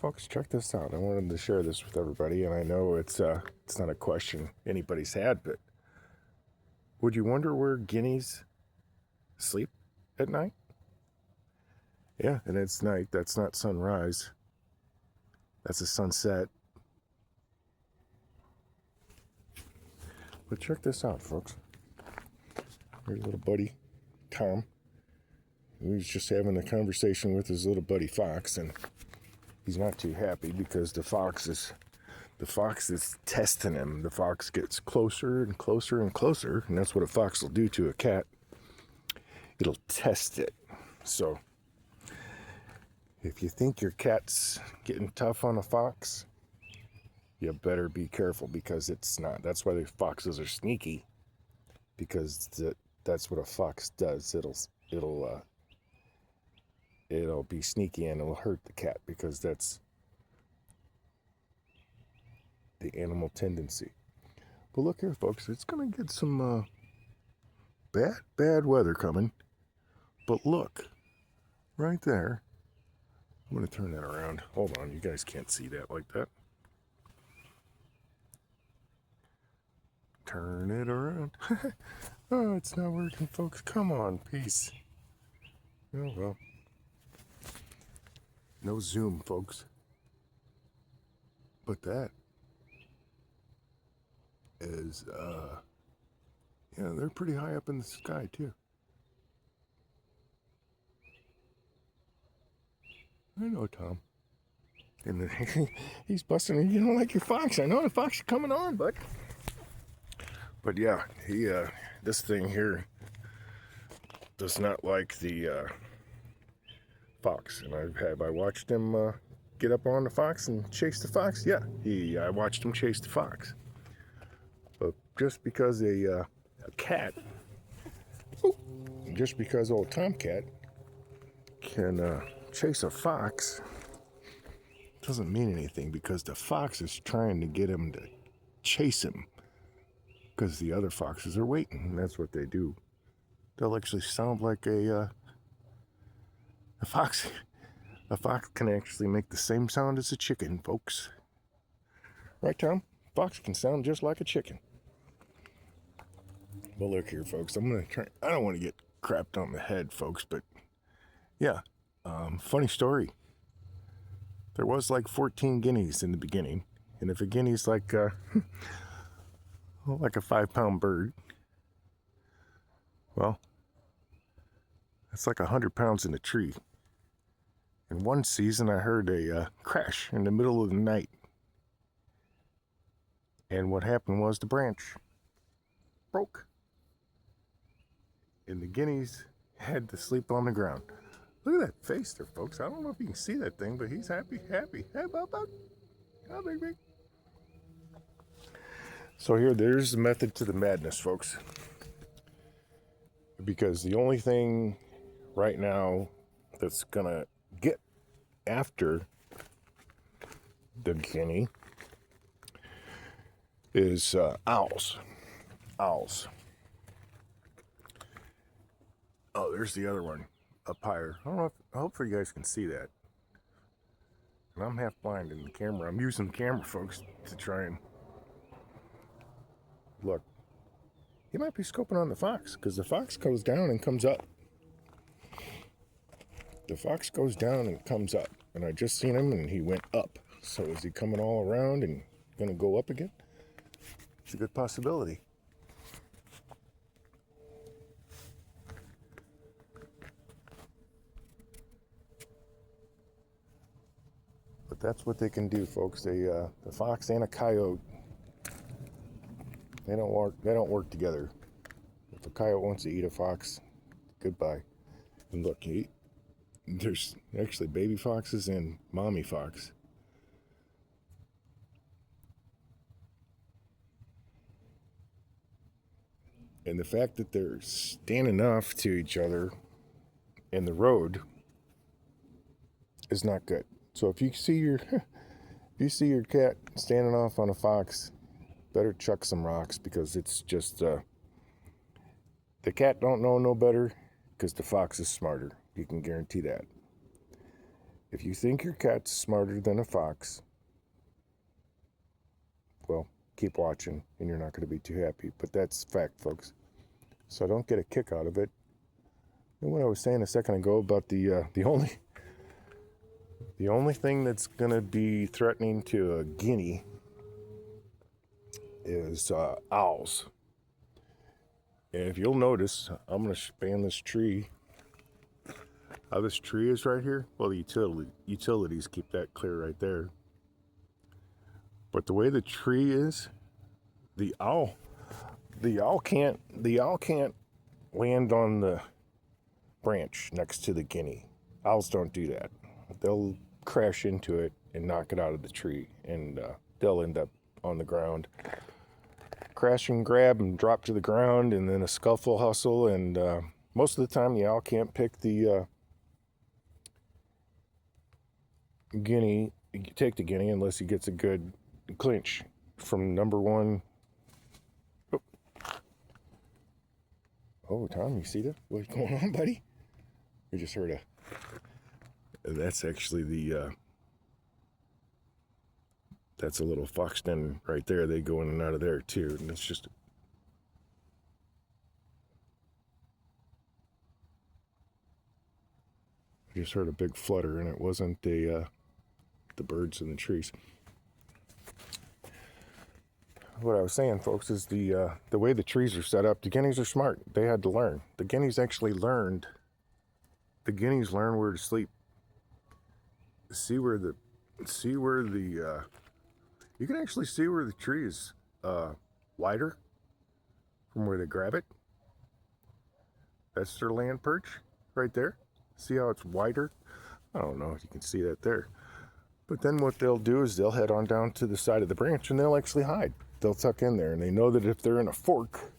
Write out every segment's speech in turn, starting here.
Folks, check this out. I wanted to share this with everybody, and I know it's not a question anybody's had, but would you wonder where guineas sleep at night? Yeah, and it's night. That's not sunrise. That's a sunset. But check this out, folks. Here's little buddy Tom. He was just having a conversation with his little buddy Fox, and he's not too happy because the fox is testing him. The fox gets closer and closer and closer, and that's what a fox will do to a cat. It'll test it. So if you think your cat's getting tough on a fox, you better be careful, because it's not. That's why the foxes are sneaky, because that's what a fox does. It'll be sneaky and it'll hurt the cat, because that's the animal tendency. But look here, folks, it's going to get some bad weather coming. But look, right there. I'm going to turn that around. Hold on, you guys can't see that like that. Turn it around. Oh, it's not working, folks. Come on, peace. Oh, well. No zoom, folks. But that is, yeah, they're pretty high up in the sky, too. I know, Tom. And then he's busting. You don't like your fox. I know the fox is coming on, but yeah, this thing here does not like the fox. And I watched him get up on the fox and chase the fox. Yeah, I watched him chase the fox. But just because a cat, just because old Tomcat can chase a fox, doesn't mean anything, because the fox is trying to get him to chase him, because the other foxes are waiting, and that's what they do. They'll actually sound like a fox. A fox can actually make the same sound as a chicken, folks. Right, Tom? Fox can sound just like a chicken. Well, look here, folks. I'm going to try. I don't want to get crapped on the head, folks, but yeah. Funny story. There was like 14 guineas in the beginning. And if a guinea's like a 5-pound bird, well, that's like 100 pounds in a tree. In one season, I heard a crash in the middle of the night. And what happened was the branch broke. And the guineas had to sleep on the ground. Look at that face there, folks. I don't know if you can see that thing, but he's happy. Hey, bug. Oh, big. So there's the method to the madness, folks. Because the only thing right now that's going to get after the guinea is owls. Owls. Oh, there's the other one up higher. I don't know hopefully you guys can see that. And I'm half blind in the camera. I'm using the camera, folks, to try and look. He might be scoping on the fox, because the fox goes down and comes up. The fox goes down and comes up. And I just seen him and he went up. So is he coming all around and gonna go up again? It's a good possibility. But that's what they can do, folks. The fox and a coyote, they don't work together. If a coyote wants to eat a fox, goodbye. And look, there's actually baby foxes and mommy fox. And the fact that they're standing off to each other in the road is not good. So if you see your cat standing off on a fox, better chuck some rocks, because it's just the cat don't know no better, because the fox is smarter. You can guarantee that. If you think your cat's smarter than a fox, well, keep watching and you're not going to be too happy. But that's fact, folks. So don't get a kick out of it. And what I was saying a second ago about the only thing that's going to be threatening to a guinea is owls. And if you'll notice, I'm going to span this tree. How this tree is right here, well, the utilities keep that clear right there. But the way the tree is, the owl can't land on the branch next to the guinea. Owls don't do that. They'll crash into it and knock it out of the tree, and they'll end up on the ground. Crash and grab and drop to the ground, and then a scuffle hustle, and most of the time the owl can't pick the guinea, take the guinea unless he gets a good clinch from number one. Oh, Tom, you see that? What's going on, buddy? We just heard a... That's actually the... That's a little fox den right there. They go in and out of there, too. And it's just... I just heard a big flutter, and it wasn't the birds in the trees. What I was saying, folks, is the way the trees are set up, the guineas are smart. They had to learn. The guineas actually learned. The guineas learn where to sleep. See where the you can actually see where the tree is wider from where they grab it. That's their land perch right there. See how it's wider? I don't know if you can see that there. But then what they'll do is they'll head on down to the side of the branch and they'll actually hide. They'll tuck in there, and they know that if they're in a fork,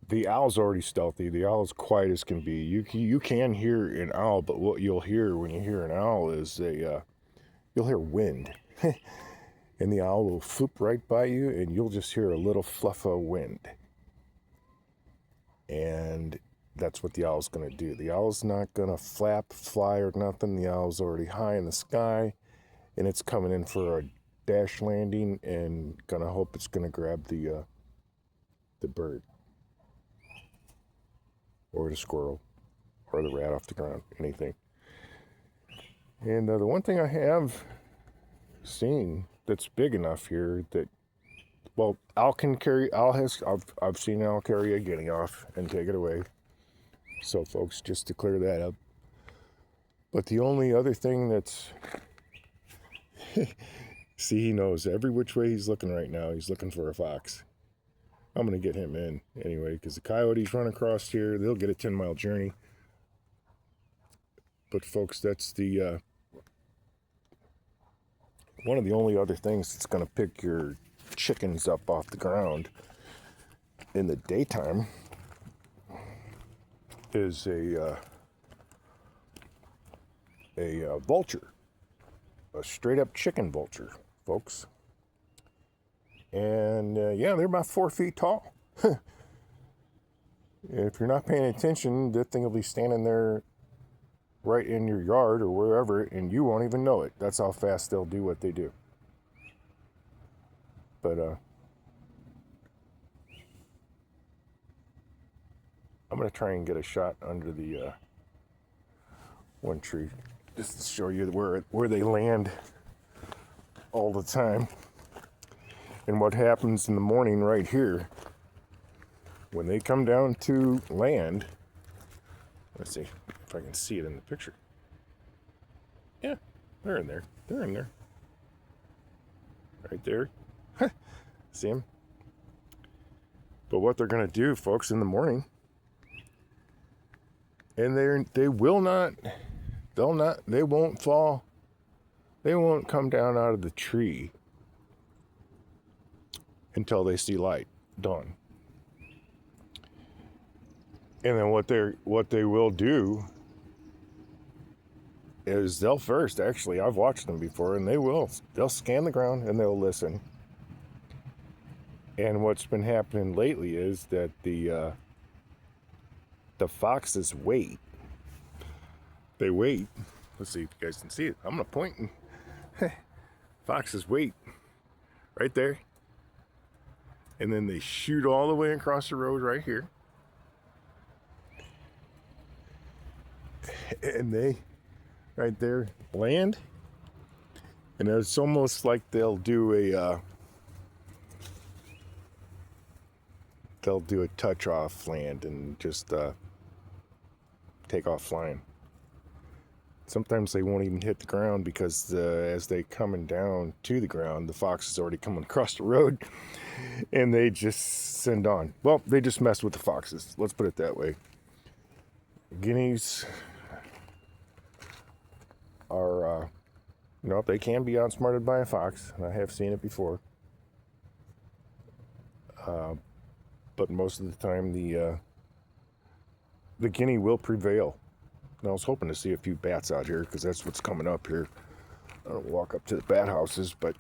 the owl's already stealthy. The owl's quiet as can be. You can hear an owl, but what you'll hear when you hear an owl is you'll hear wind. And the owl will swoop right by you, and you'll just hear a little fluff of wind. And that's what the owl's going to do. The owl's not going to flap, fly, or nothing. The owl's already high in the sky, and it's coming in for a dash landing and going to hope it's going to grab the bird or the squirrel or the rat off the ground, anything. And the one thing I have seen that's big enough here that, well, I've seen owl carry a guinea off and take it away. So, folks, just to clear that up. But the only other thing that's... See, he knows every which way he's looking right now. He's looking for a fox. I'm going to get him in anyway, because the coyotes run across here. They'll get a 10-mile journey. But, folks, that's the... one of the only other things that's going to pick your chickens up off the ground in the daytime is a vulture, a straight up chicken vulture, folks. And yeah, they're about 4 feet tall. If you're not paying attention, that thing will be standing there right in your yard or wherever, and you won't even know it. That's how fast they'll do what they do. But I'm going to try and get a shot under the one tree just to show you where they land all the time. And what happens in the morning right here when they come down to land. Let's see if I can see it in the picture. Yeah, they're in there. They're in there. Right there. See them? But what they're going to do, folks, in the morning, and they won't fall, they won't come down out of the tree until they see light, dawn. And then what they will do is they'll first, actually, I've watched them before, and they'll scan the ground and they'll listen. And what's been happening lately is that the foxes wait they wait. Let's see if you guys can see it. I'm gonna point and foxes wait right there, and then they shoot all the way across the road right here, and they right there land, and it's almost like they'll do a touch off land and just take off flying. Sometimes they won't even hit the ground because as they coming down to the ground, the fox is already coming across the road, and they just send on. Well, they just mess with the foxes. Let's put it that way. Guineas are, they can be outsmarted by a fox, and I have seen it before. But most of the time, the guinea will prevail. And I was hoping to see a few bats out here because that's what's coming up here. I don't walk up to the bat houses, but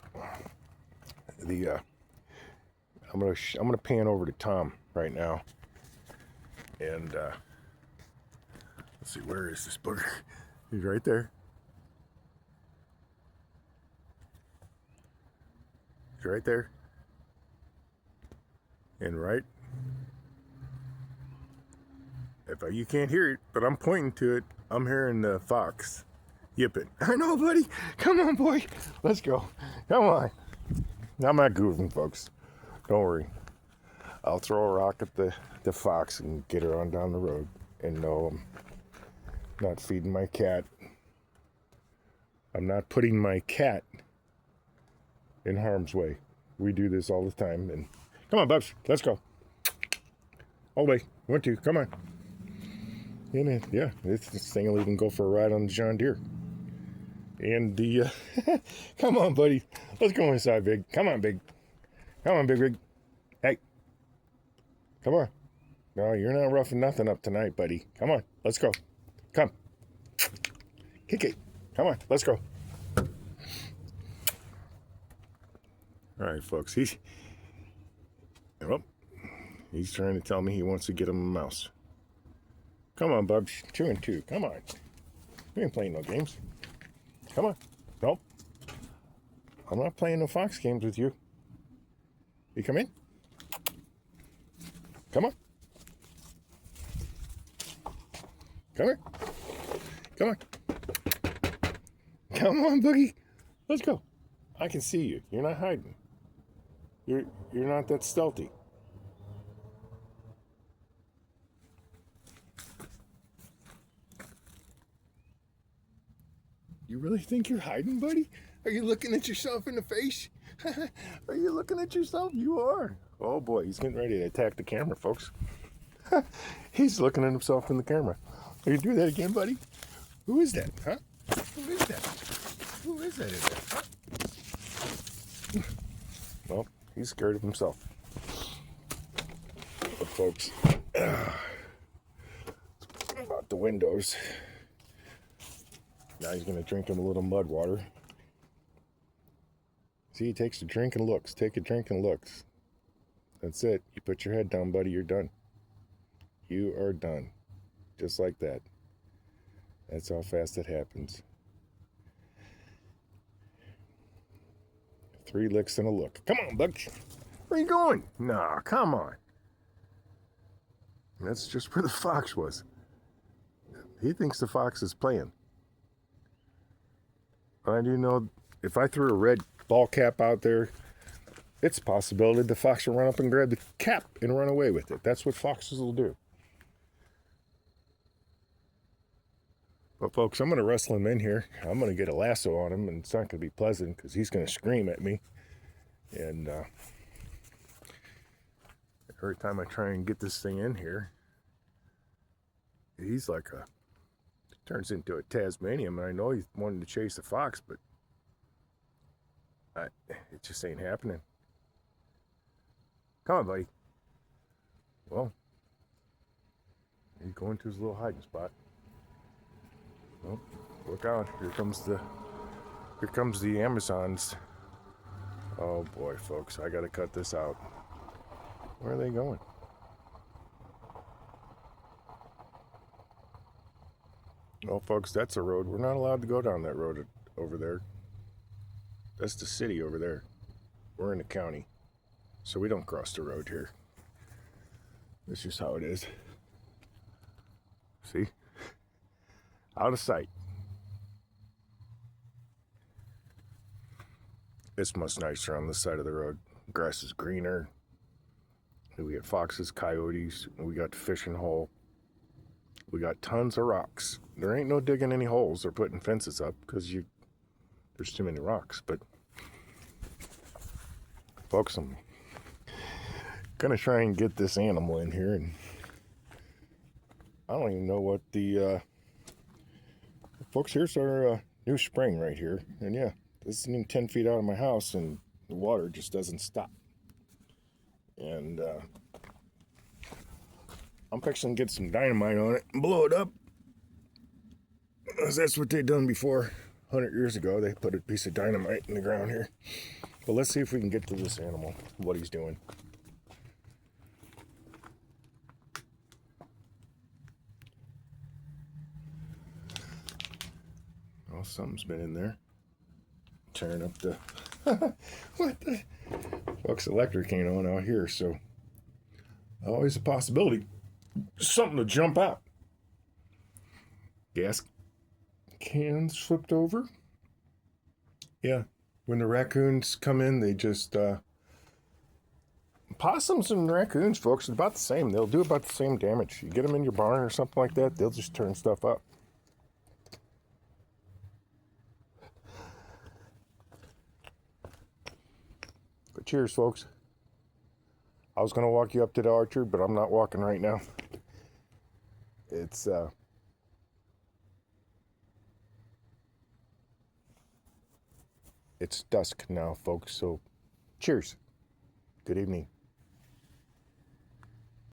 I'm gonna pan over to Tom right now, and let's see, where is this booger? He's right there. He's right there, and right. You can't hear it, but I'm pointing to it. I'm hearing the fox yipping. I know, buddy. Come on, boy. Let's go. Come on. I'm not goofing, folks. Don't worry. I'll throw a rock at the fox and get her on down the road. And no, I'm not feeding my cat. I'm not putting my cat in harm's way. We do this all the time. And come on, Bubs. Let's go. All the way. 1, 2. Come on. Yeah, this thing will even go for a ride on the John Deere. And come on, buddy. Let's go inside, Big. Come on, Big. Come on, Big. Hey. Come on. No, you're not roughing nothing up tonight, buddy. Come on. Let's go. Come. Kick it. Come on. Let's go. All right, folks. He's trying to tell me he wants to get him a mouse. Come on, Bubs. 2 and 2. Come on. We ain't playing no games. Come on. Nope. I'm not playing no fox games with you. You come in? Come on. Come here. Come on. Come on, Boogie. Let's go. I can see you. You're not hiding. You're not that stealthy. You really think you're hiding, buddy? Are you looking at yourself in the face? Are you looking at yourself? You are. Oh boy, he's getting ready to attack the camera, folks. He's looking at himself in the camera. Are you do that again, buddy? Who is that, huh? Who is that? Who is that in there, huh? Well, he's scared of himself. But folks, about the windows. Now he's going to drink him a little mud water. See, he takes a drink and looks. Take a drink and looks. That's it. You put your head down, buddy. You're done. You are done. Just like that. That's how fast it happens. 3 licks and a look. Come on, Buck. Where are you going? Nah, come on. That's just where the fox was. He thinks the fox is playing. I do know if I threw a red ball cap out there, it's a possibility the fox will run up and grab the cap and run away with it. That's what foxes will do. But folks, I'm going to wrestle him in here. I'm going to get a lasso on him, and it's not going to be pleasant because he's going to scream at me. And every time I try and get this thing in here, he's like turns into a Tasmanian. And I know he's wanting to chase the fox, but it just ain't happening. Come on, buddy. Well, he's going to his little hiding spot. Well, look out! Here comes the Amazons. Oh boy, folks! I got to cut this out. Where are they going? Well, folks, that's a road. We're not allowed to go down that road over there. That's the city over there. We're in the county, so we don't cross the road here. This is how it is. See? Out of sight. It's much nicer on this side of the road. Grass is greener. We got foxes, coyotes. We got the fishing hole. We got tons of rocks. There ain't no digging any holes or putting fences up because there's too many rocks. But folks, I'm gonna try and get this animal in here, and I don't even know what the folks. Here's our new spring right here, and yeah, this isn't even 10 feet out of my house, and the water just doesn't stop. And I'm fixing to get some dynamite on it and blow it up. That's what they done before. 100 years ago, they put a piece of dynamite in the ground here. But let's see if we can get to this animal, what he's doing. Oh, something's been in there. Tearing up the... what the... Folks, electric ain't on out here, so... always a possibility. Something to jump out. Gas cans flipped over. Yeah, when the raccoons come in, they just... possums and raccoons, folks, are about the same. They'll do about the same damage. You get them in your barn or something like that, they'll just turn stuff up. But cheers, folks. I was going to walk you up to the orchard, but I'm not walking right now. It's dusk now, folks, so cheers. Good evening.